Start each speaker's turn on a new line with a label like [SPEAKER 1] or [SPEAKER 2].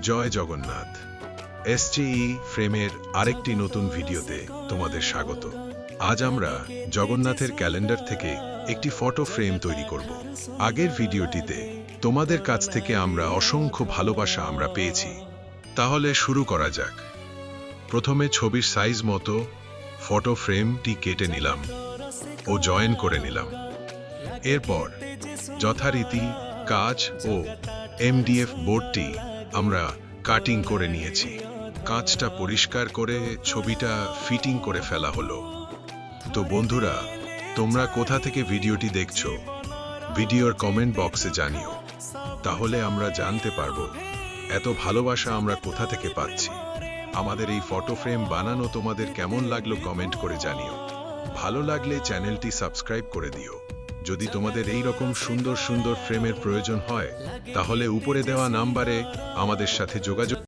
[SPEAKER 1] জয় জগন্নাথ। এসজেই ফ্রেমের আরেকটি নতুন ভিডিওতে তোমাদের স্বাগত। আজ আমরা জগন্নাথের ক্যালেন্ডার থেকে একটি ফটো ফ্রেম তৈরি করব। আগের ভিডিওটিতে তোমাদের কাছ থেকে আমরা অসংখ্য ভালোবাসা আমরা পেয়েছি। তাহলে শুরু করা যাক। প্রথমে ছবির সাইজ মতো ফটো ফ্রেমটি কেটে নিলাম ও জয়েন করে নিলাম। এরপর যথারীতি কাঁচ ও এমডিএফ বোর্ডটি আমরা কাটিং করে নিয়েছি। কাঁচটা পরিষ্কার করে ছবিটা ফিটিং করে ফেলা হলো। তো বন্ধুরা, তোমরা কোথা থেকে ভিডিওটি দেখছো ভিডিওর কমেন্ট বক্সে জানিও, তাহলে আমরা জানতে পারবো এত ভালোবাসা আমরা কোথা থেকে পাচ্ছি। আমাদের এই ফটো ফ্রেম বানানো তোমাদের কেমন লাগলো কমেন্ট করে জানিও। ভালো লাগলে চ্যানেলটি সাবস্ক্রাইব করে দিও। যদি তোমাদের এই রকম সুন্দর সুন্দর ফ্রেমের প্রয়োজন হয়, তাহলে উপরে দেওয়া নাম্বারে আমাদের সাথে যোগাযোগ